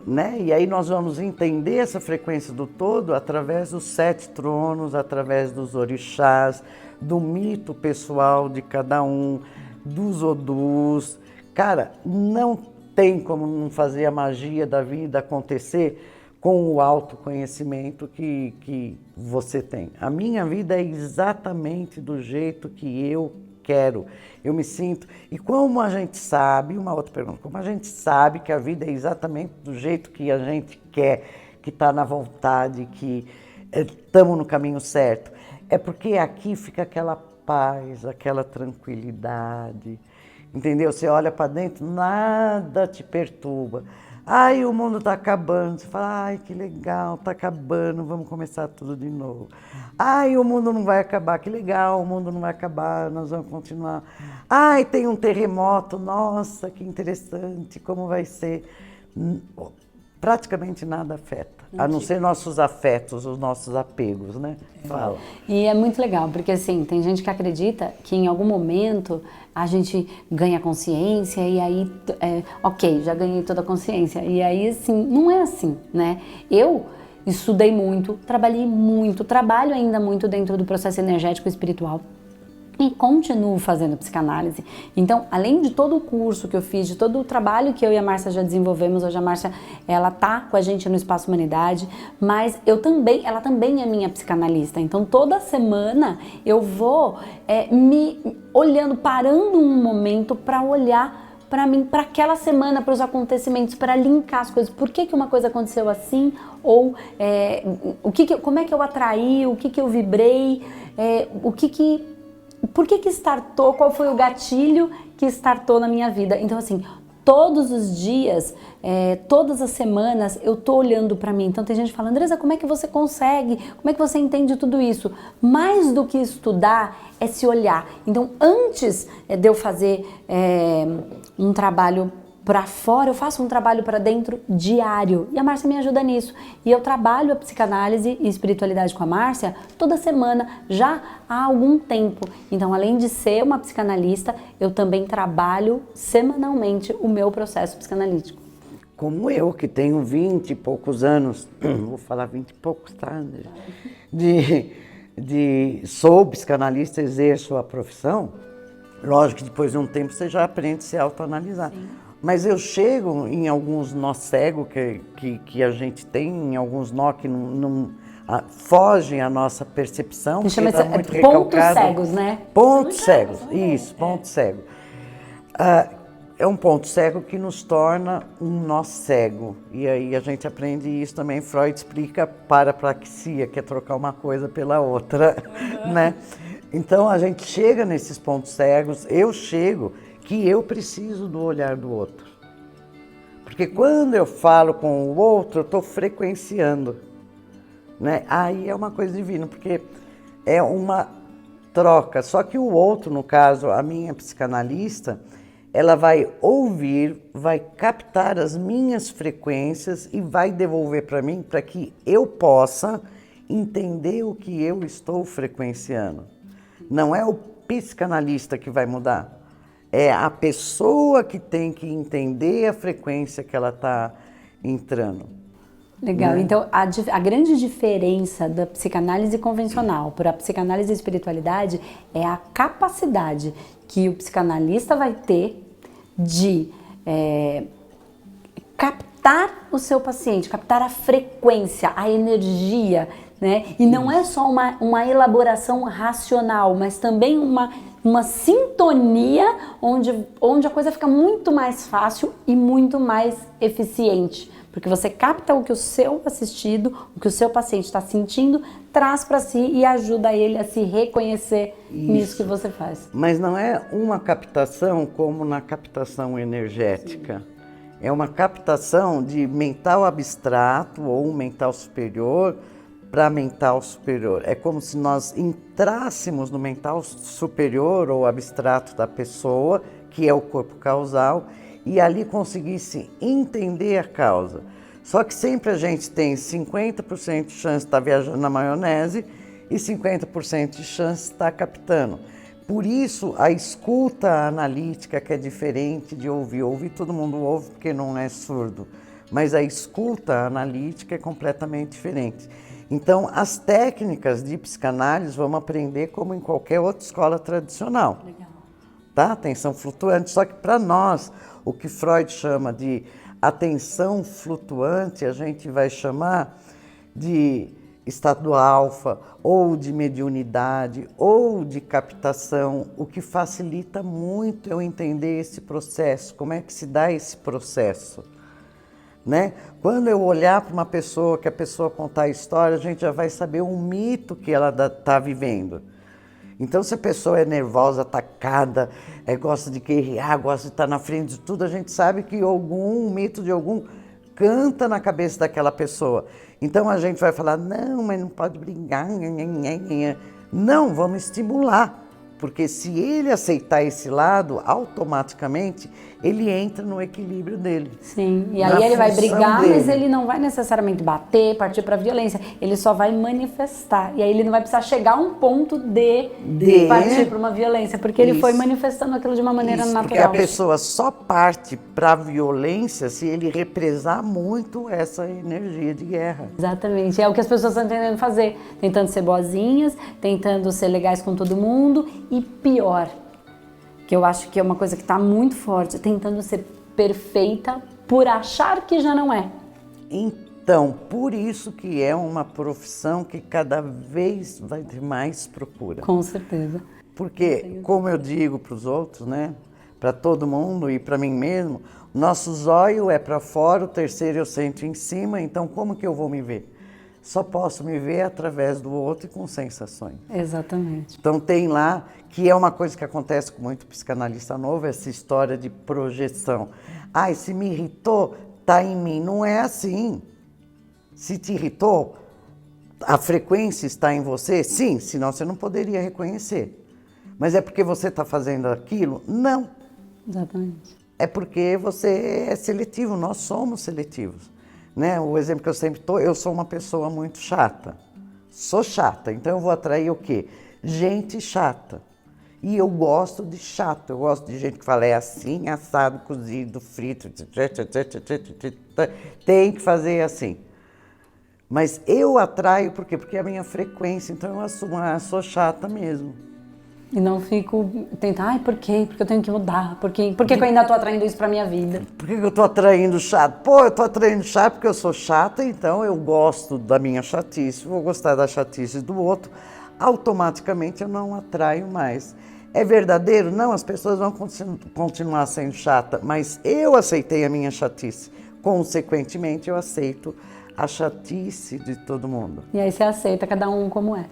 Speaker 2: né? E aí nós vamos entender essa frequência do todo através dos 7 tronos, através dos orixás, do mito pessoal de cada um, dos odus. Cara, não tem como não fazer a magia da vida acontecer com o autoconhecimento que você tem. A minha vida é exatamente do jeito que eu quero, eu me sinto. E como a gente sabe, uma outra pergunta, como a gente sabe que a vida é exatamente do jeito que a gente quer, que está na vontade, que estamos no caminho certo? É porque aqui fica aquela paz, aquela tranquilidade, entendeu? Você olha para dentro, nada te perturba. Ai, o mundo está acabando. Você fala, ai, que legal, está acabando, vamos começar tudo de novo. Ai, o mundo não vai acabar, que legal, o mundo não vai acabar, nós vamos continuar. Ai, tem um terremoto, nossa, que interessante, como vai ser? Praticamente nada afeta, a não ser nossos afetos, os nossos apegos, né? Fala.
Speaker 1: E é muito legal, porque assim, tem gente que acredita que em algum momento a gente ganha consciência e aí, ok, já ganhei toda a consciência. E aí, assim, não é assim, né? Eu estudei muito, trabalhei muito, trabalho ainda muito dentro do processo energético e espiritual. E continuo fazendo psicanálise. Então, além de todo o curso que eu fiz, de todo o trabalho que eu e a Márcia já desenvolvemos, hoje a Márcia, ela tá com a gente no Espaço Humanidade, mas ela também é minha psicanalista. Então, toda semana eu vou me olhando, parando um momento para olhar para mim, para aquela semana, para os acontecimentos, para linkar as coisas. Por que uma coisa aconteceu assim? Ou como é que eu atraí? O que eu vibrei? Por que startou, qual foi o gatilho que startou na minha vida? Então, assim, todos os dias, todas as semanas, eu tô olhando para mim. Então, tem gente que fala, Andresa, como é que você consegue? Como é que você entende tudo isso? Mais do que estudar, é se olhar. Então, antes de eu fazer um trabalho para fora, eu faço um trabalho para dentro diário. E a Márcia me ajuda nisso. E eu trabalho a psicanálise e espiritualidade com a Márcia toda semana, já há algum tempo. Então, além de ser uma psicanalista, eu também trabalho semanalmente o meu processo psicanalítico.
Speaker 2: Como eu, que tenho 20 e poucos anos, vou falar 20 e poucos, tá, André? Sou psicanalista, exerço a profissão. Lógico que depois de um tempo você já aprende a se autoanalisar. Sim. Mas eu chego em alguns nós cegos que a gente tem, em alguns nós que não fogem à nossa percepção.
Speaker 1: Chama tá muito pontos cegos, né?
Speaker 2: Pontos cegos, isso, ponto cego. É um ponto cego que nos torna um nó cego. E aí a gente aprende isso também, Freud explica parapraxia, que é trocar uma coisa pela outra, né? Então a gente chega nesses pontos cegos, eu chego que eu preciso do olhar do outro. Porque quando eu falo com o outro, eu estou frequenciando, né? Aí é uma coisa divina, porque é uma troca. Só que o outro, no caso, a minha psicanalista, ela vai ouvir, vai captar as minhas frequências e vai devolver para mim para que eu possa entender o que eu estou frequenciando. Não é o psicanalista que vai mudar, é a pessoa que tem que entender a frequência que ela está entrando.
Speaker 1: Legal, então a grande diferença da psicanálise convencional para a psicanálise e espiritualidade é a capacidade que o psicanalista vai ter de captar o seu paciente, captar a frequência, a energia, né? E não é só uma elaboração racional, mas também uma sintonia onde a coisa fica muito mais fácil e muito mais eficiente. Porque você capta o que o seu assistido, o que o seu paciente está sentindo, traz para si e ajuda ele a se reconhecer nisso que você faz.
Speaker 2: Mas não é uma captação como na captação energética. É uma captação de mental abstrato ou mental superior para mental superior. É como se nós entrássemos no mental superior ou abstrato da pessoa, que é o corpo causal, e ali conseguisse entender a causa. Só que sempre a gente tem 50% de chance de estar viajando na maionese e 50% de chance de estar captando. Por isso, a escuta analítica, que é diferente de ouvir. Ouvir todo mundo ouve porque não é surdo, mas a escuta analítica é completamente diferente. Então, as técnicas de psicanálise vamos aprender como em qualquer outra escola tradicional.
Speaker 1: Legal.
Speaker 2: Tá? Atenção flutuante, só que para nós, o que Freud chama de atenção flutuante, a gente vai chamar de estado alfa, ou de mediunidade, ou de captação, o que facilita muito eu entender esse processo, como é que se dá esse processo. Né? Quando eu olhar para uma pessoa, que a pessoa contar a história, a gente já vai saber o mito que ela está vivendo. Então, se a pessoa é nervosa, atacada, gosta de guerrear, gosta de estar na frente de tudo, a gente sabe que algum mito de algum canta na cabeça daquela pessoa. Então, a gente vai falar, não, mas não pode brigar. Não, vamos estimular. Porque se ele aceitar esse lado, automaticamente ele entra no equilíbrio dele.
Speaker 1: Sim, e aí ele vai brigar, mas ele não vai necessariamente bater, partir para violência. Ele só vai manifestar. E aí ele não vai precisar chegar a um ponto de partir para uma violência, porque ele foi manifestando aquilo de uma maneira natural.
Speaker 2: Porque a pessoa só parte para a violência se ele represar muito essa energia de guerra.
Speaker 1: Exatamente, é o que as pessoas estão tentando fazer. Tentando ser boazinhas, tentando ser legais com todo mundo. E pior, que eu acho que é uma coisa que está muito forte, tentando ser perfeita por achar que já não é.
Speaker 2: Então, por isso que é uma profissão que cada vez vai ter mais procura.
Speaker 1: Com certeza.
Speaker 2: Porque, como eu digo para os outros, né, para todo mundo e para mim mesmo, nosso zóio é para fora, o terceiro eu sento em cima, então como que eu vou me ver? Só posso me ver através do outro e com sensações.
Speaker 1: Exatamente.
Speaker 2: Então tem lá, que é uma coisa que acontece com muito psicanalista novo, essa história de projeção. Ai, se me irritou, tá em mim. Não é assim. Se te irritou, a frequência está em você? Sim, senão você não poderia reconhecer. Mas é porque você está fazendo aquilo? Não.
Speaker 1: Exatamente.
Speaker 2: É porque você é seletivo, nós somos seletivos. Né? O exemplo que eu sempre dou, eu sou uma pessoa muito chata. Sou chata, então eu vou atrair o quê? Gente chata. E eu gosto de chato, eu gosto de gente que fala é assim, assado, cozido, frito, tem que fazer assim. Mas eu atraio por quê? Porque é a minha frequência, então eu sou chata mesmo.
Speaker 1: E não fico tentando, ai, por quê? Porque eu tenho que mudar, por que eu ainda estou atraindo isso para minha vida?
Speaker 2: Por que eu estou atraindo chato? Pô, eu estou atraindo chato porque eu sou chata, então eu gosto da minha chatice, vou gostar da chatice do outro, automaticamente eu não atraio mais. É verdadeiro? Não, as pessoas vão continuar sendo chata, mas eu aceitei a minha chatice, consequentemente eu aceito a chatice de todo mundo.
Speaker 1: E aí você aceita cada um como é.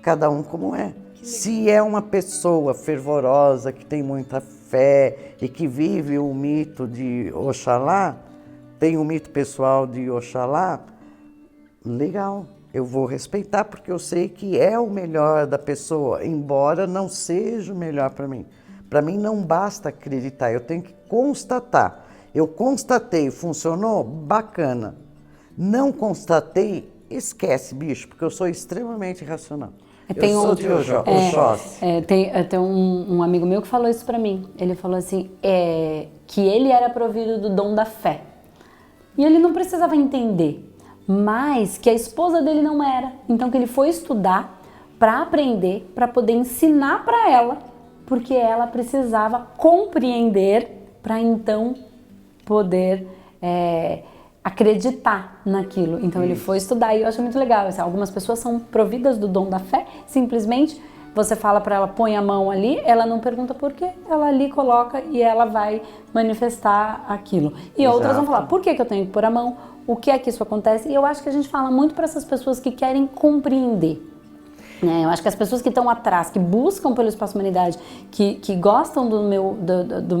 Speaker 2: Cada um como é. Se é uma pessoa fervorosa, que tem muita fé e que vive o mito de Oxalá, tem o mito pessoal de Oxalá, legal, eu vou respeitar porque eu sei que é o melhor da pessoa, embora não seja o melhor para mim. Para mim não basta acreditar, eu tenho que constatar. Eu constatei, funcionou? Bacana. Não constatei, esquece, bicho, porque eu sou extremamente racional.
Speaker 1: Tem
Speaker 2: eu sou de Oxóssi.
Speaker 1: Tem um amigo meu que falou isso pra mim. Ele falou assim, que ele era provido do dom da fé. E ele não precisava entender, mas que a esposa dele não era. Então que ele foi estudar para aprender, para poder ensinar para ela, porque ela precisava compreender para então poder acreditar naquilo. Então ele foi estudar e eu acho muito legal. Assim, algumas pessoas são providas do dom da fé, simplesmente você fala para ela, põe a mão ali, ela não pergunta por quê, ela ali coloca e ela vai manifestar aquilo. E
Speaker 2: Exato.
Speaker 1: Outras vão falar, por que eu tenho que pôr a mão? O que é que isso acontece? E eu acho que a gente fala muito para essas pessoas que querem compreender. Eu acho que as pessoas que estão atrás, que buscam pelo Espaço Humanidade, que gostam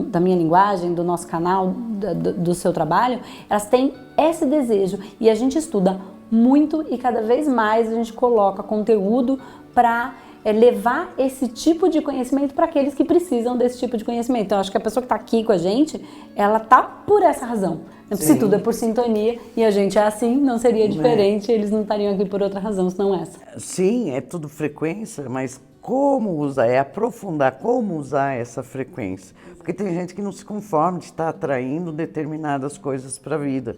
Speaker 1: da minha linguagem, do nosso canal, do seu trabalho, elas têm esse desejo e a gente estuda muito e cada vez mais a gente coloca conteúdo para levar esse tipo de conhecimento para aqueles que precisam desse tipo de conhecimento. Então, acho que a pessoa que está aqui com a gente, ela tá por essa razão. Se tudo é por sintonia e a gente é assim, não seria diferente, eles não estariam aqui por outra razão, senão essa.
Speaker 2: Sim, é tudo frequência, mas como usar, é aprofundar como usar essa frequência. Porque tem gente que não se conforma de estar atraindo determinadas coisas para a vida.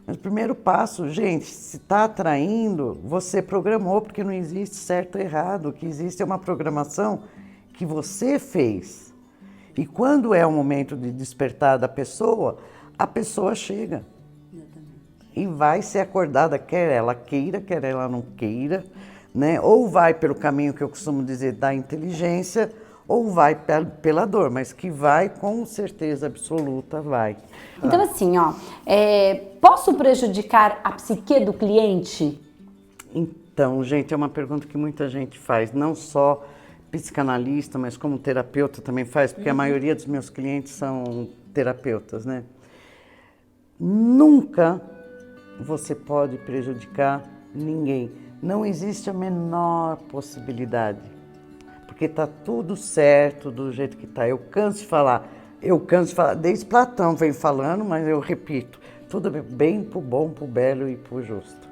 Speaker 2: Mas o primeiro passo, gente, se está atraindo, você programou, porque não existe certo ou errado. O que existe é uma programação que você fez. E quando é o momento de despertar da pessoa, a pessoa chega. E vai ser acordada, quer ela queira, quer ela não queira, né? Ou vai pelo caminho que eu costumo dizer da inteligência, ou vai pela dor, mas que vai, com certeza absoluta, vai.
Speaker 1: Então assim, posso prejudicar a psique do cliente?
Speaker 2: Então, gente, é uma pergunta que muita gente faz, não só psicanalista, mas como terapeuta também faz, porque a maioria dos meus clientes são terapeutas, né? Nunca você pode prejudicar ninguém. Não existe a menor possibilidade. Porque está tudo certo do jeito que está. Eu canso de falar, desde Platão vem falando, mas eu repito, tudo bem pro bom, pro belo e pro justo.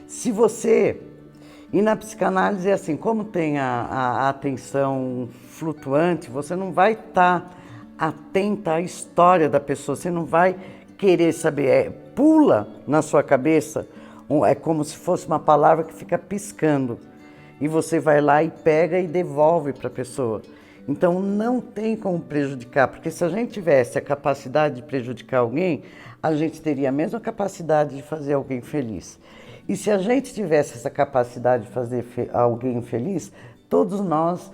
Speaker 2: Se você, e na psicanálise é assim, como tem a atenção flutuante, você não vai estar atenta à história da pessoa, você não vai querer saber, pula na sua cabeça, é como se fosse uma palavra que fica piscando. E você vai lá e pega e devolve para a pessoa. Então não tem como prejudicar, porque se a gente tivesse a capacidade de prejudicar alguém, a gente teria a mesma capacidade de fazer alguém feliz. E se a gente tivesse essa capacidade de fazer alguém feliz, todos nós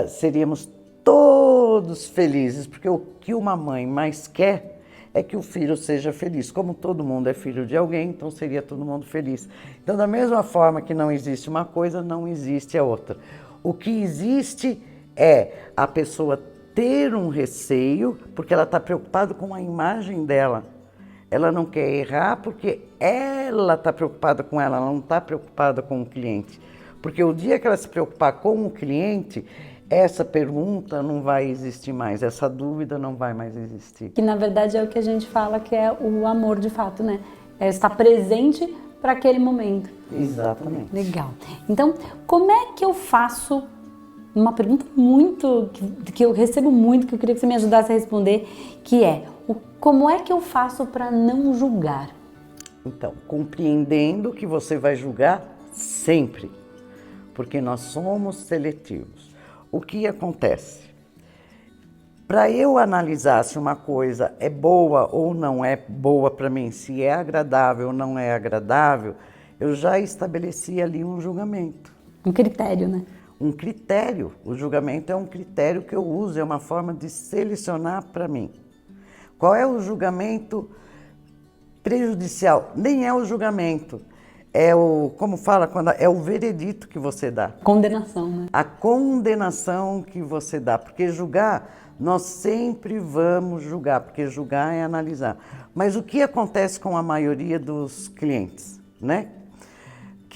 Speaker 2: seríamos todos felizes, porque o que uma mãe mais quer é que o filho seja feliz. Como todo mundo é filho de alguém, então seria todo mundo feliz. Então, da mesma forma que não existe uma coisa, não existe a outra. O que existe é a pessoa ter um receio, porque ela está preocupada com a imagem dela. Ela não quer errar porque ela está preocupada com ela não está preocupada com o cliente. Porque o dia que ela se preocupar com o cliente, essa pergunta não vai existir mais, essa dúvida não vai mais existir.
Speaker 1: Que na verdade é o que a gente fala que é o amor de fato, né? É estar presente para aquele momento.
Speaker 2: Exatamente.
Speaker 1: Legal. Então, como é que eu faço, uma pergunta muito, que eu recebo muito, que eu queria que você me ajudasse a responder, que é, como é que eu faço para não julgar?
Speaker 2: Então, compreendendo que você vai julgar sempre, porque nós somos seletivos. O que acontece? Para eu analisar se uma coisa é boa ou não é boa para mim, se é agradável ou não é agradável, eu já estabeleci ali um julgamento.
Speaker 1: Um critério, né?
Speaker 2: Um critério. O julgamento é um critério que eu uso, é uma forma de selecionar para mim. Qual é o julgamento prejudicial? Nem é o julgamento. É o, como fala, é o veredito que você dá.
Speaker 1: Condenação, né?
Speaker 2: A condenação que você dá. Porque julgar, nós sempre vamos julgar, porque julgar é analisar. Mas o que acontece com a maioria dos clientes, né?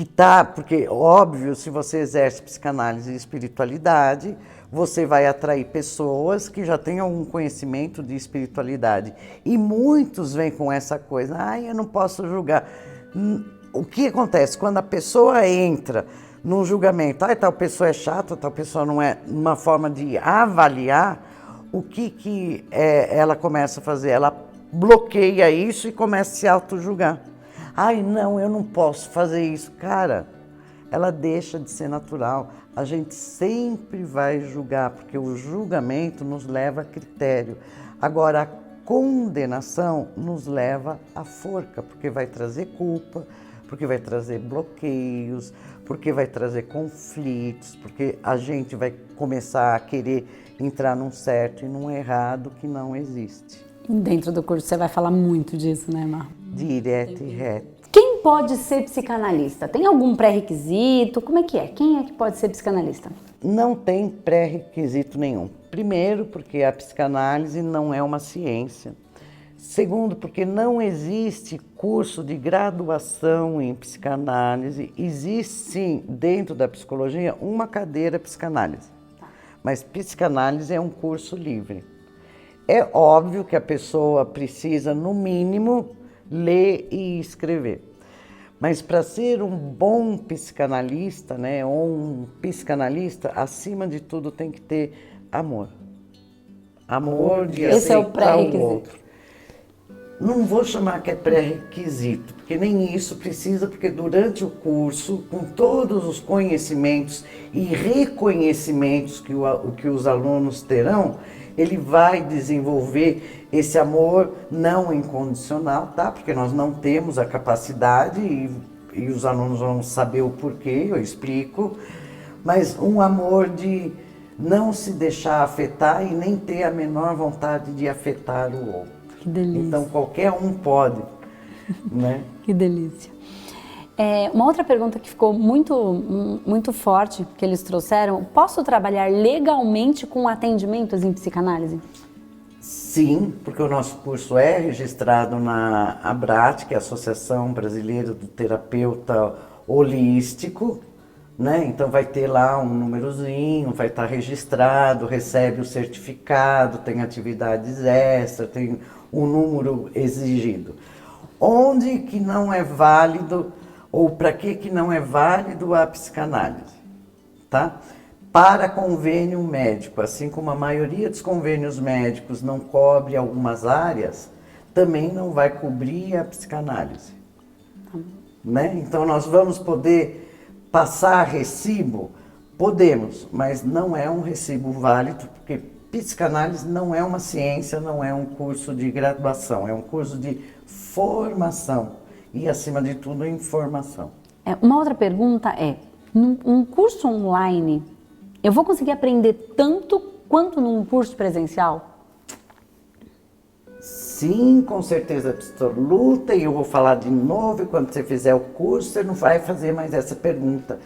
Speaker 2: que tá, porque óbvio, se você exerce psicanálise e espiritualidade, você vai atrair pessoas que já têm algum conhecimento de espiritualidade. E muitos vêm com essa coisa, eu não posso julgar. O que acontece? Quando a pessoa entra num julgamento, tal pessoa é chata, tal pessoa não é, uma forma de avaliar, o que ela começa a fazer? Ela bloqueia isso e começa a se auto-julgar. Não, eu não posso fazer isso. Cara, ela deixa de ser natural. A gente sempre vai julgar, porque o julgamento nos leva a critério. Agora, a condenação nos leva à forca, porque vai trazer culpa, porque vai trazer bloqueios, porque vai trazer conflitos, porque a gente vai começar a querer entrar num certo e num errado que não existe.
Speaker 1: Dentro do curso você vai falar muito disso, né, Mar?
Speaker 2: Direto e reto.
Speaker 1: Quem pode ser psicanalista? Tem algum pré-requisito? Como é que é? Quem é que pode ser psicanalista?
Speaker 2: Não tem pré-requisito nenhum. Primeiro, porque a psicanálise não é uma ciência. Segundo, porque não existe curso de graduação em psicanálise. Existe, sim, dentro da psicologia, uma cadeira psicanálise. Mas psicanálise é um curso livre. É óbvio que a pessoa precisa, no mínimo, ler e escrever. Mas para ser um bom psicanalista, né, ou um psicanalista, acima de tudo tem que ter amor. Amor de aceitar o outro. Não vou chamar que é pré-requisito, porque nem isso precisa, porque durante o curso, com todos os conhecimentos e reconhecimentos que os alunos terão, ele vai desenvolver esse amor não incondicional, tá? Porque nós não temos a capacidade e os alunos vão saber o porquê, eu explico, mas um amor de não se deixar afetar e nem ter a menor vontade de afetar o outro.
Speaker 1: Que delícia.
Speaker 2: Então qualquer um pode, né?
Speaker 1: Que delícia. Uma outra pergunta que ficou muito forte, que eles trouxeram: posso trabalhar legalmente com atendimentos em psicanálise?
Speaker 2: Sim, porque o nosso curso é registrado na ABRAT, que é a Associação Brasileira do Terapeuta Holístico, né? Então vai ter lá um númerozinho, vai estar registrado, recebe o certificado, tem atividades extras, tem um número exigido. Onde que não é válido, ou para que não é válido a psicanálise, tá? Para convênio médico, assim como a maioria dos convênios médicos não cobre algumas áreas, também não vai cobrir a psicanálise, né? Então nós vamos poder passar recibo? Podemos, mas não é um recibo válido, porque psicanálise não é uma ciência, não é um curso de graduação, é um curso de formação e, acima de tudo, informação.
Speaker 1: Uma outra pergunta é: num curso online, eu vou conseguir aprender tanto quanto num curso presencial?
Speaker 2: Sim, com certeza absoluta, e eu vou falar de novo, e quando você fizer o curso, você não vai fazer mais essa pergunta.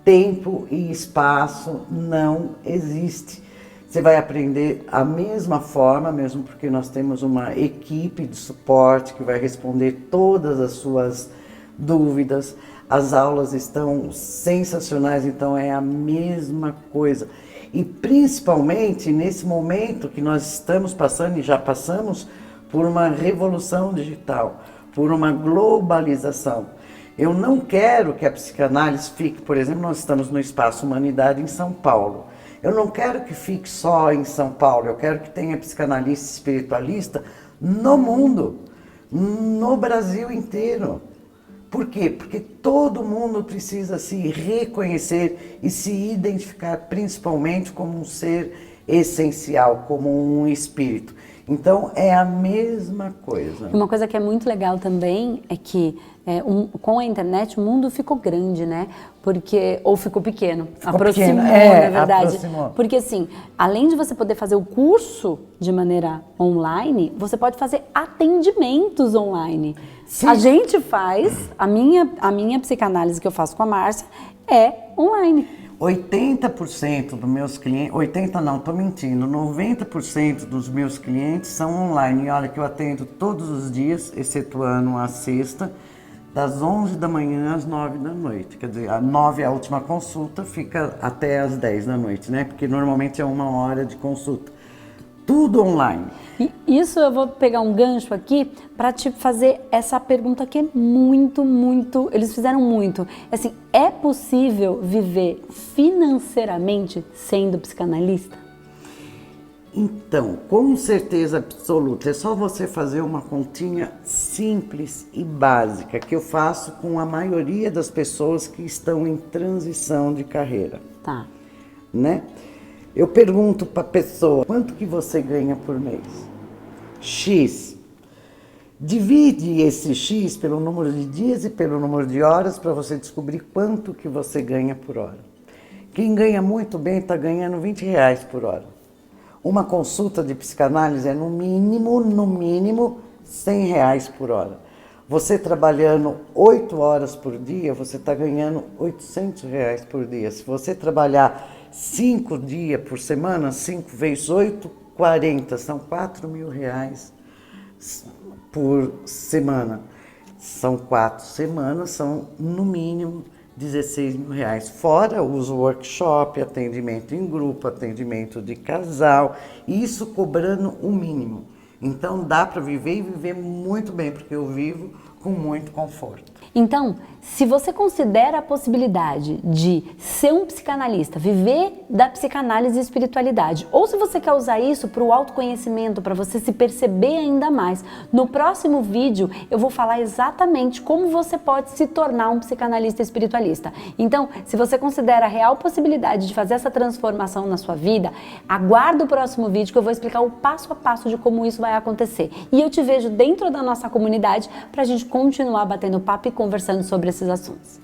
Speaker 2: Tempo e espaço não existe. Você vai aprender a mesma forma, mesmo porque nós temos uma equipe de suporte que vai responder todas as suas dúvidas. As aulas estão sensacionais, então é a mesma coisa. E principalmente nesse momento que nós estamos passando e já passamos por uma revolução digital, por uma globalização. Eu não quero que a psicanálise fique, por exemplo, nós estamos no Espaço Humanidade em São Paulo. Eu não quero que fique só em São Paulo, eu quero que tenha psicanalista espiritualista no mundo, no Brasil inteiro. Por quê? Porque todo mundo precisa se reconhecer e se identificar principalmente como um ser essencial, como um espírito. Então é a mesma coisa.
Speaker 1: Uma coisa que é muito legal também é que com a internet o mundo ficou grande, né? Ou ficou pequeno. Aproximou, na verdade.
Speaker 2: Aproximou.
Speaker 1: Porque assim, além de você poder fazer o curso de maneira online, você pode fazer atendimentos online.
Speaker 2: Sim.
Speaker 1: A gente faz, a minha psicanálise que eu faço com a Márcia é online.
Speaker 2: 80% dos meus clientes, 80 não, estou mentindo, 90% dos meus clientes são online. E olha que eu atendo todos os dias, excetuando a sexta, das 11 da manhã às 9 da noite. Quer dizer, às 9 é a última consulta, fica até às 10 da noite, né? Porque normalmente é 1 hora de consulta. Tudo online.
Speaker 1: E isso eu vou pegar um gancho aqui para te fazer essa pergunta que é muito, eles fizeram muito. Assim, é possível viver financeiramente sendo psicanalista?
Speaker 2: Então, com certeza absoluta, é só você fazer uma continha simples e básica, que eu faço com a maioria das pessoas que estão em transição de carreira.
Speaker 1: Tá.
Speaker 2: Né? Eu pergunto para a pessoa, quanto que você ganha por mês? X. Divide esse X pelo número de dias e pelo número de horas para você descobrir quanto que você ganha por hora. Quem ganha muito bem está ganhando R$20 por hora. Uma consulta de psicanálise é no mínimo R$100 por hora. Você trabalhando 8 horas por dia, você está ganhando R$800 por dia. Se você trabalhar 5 dias por semana, 5 vezes 8, 40, são R$4.000 por semana. São 4 semanas, são no mínimo R$16.000. Fora os workshop, atendimento em grupo, atendimento de casal, isso cobrando o mínimo. Então dá para viver e viver muito bem, porque eu vivo com muito conforto.
Speaker 1: Então, se você considera a possibilidade de ser um psicanalista, viver da psicanálise e espiritualidade, ou se você quer usar isso para o autoconhecimento, para você se perceber ainda mais, no próximo vídeo eu vou falar exatamente como você pode se tornar um psicanalista espiritualista. Então, se você considera a real possibilidade de fazer essa transformação na sua vida, aguarda o próximo vídeo que eu vou explicar o passo a passo de como isso vai acontecer. E eu te vejo dentro da nossa comunidade para a gente continuar batendo papo e conversando sobre esses assuntos.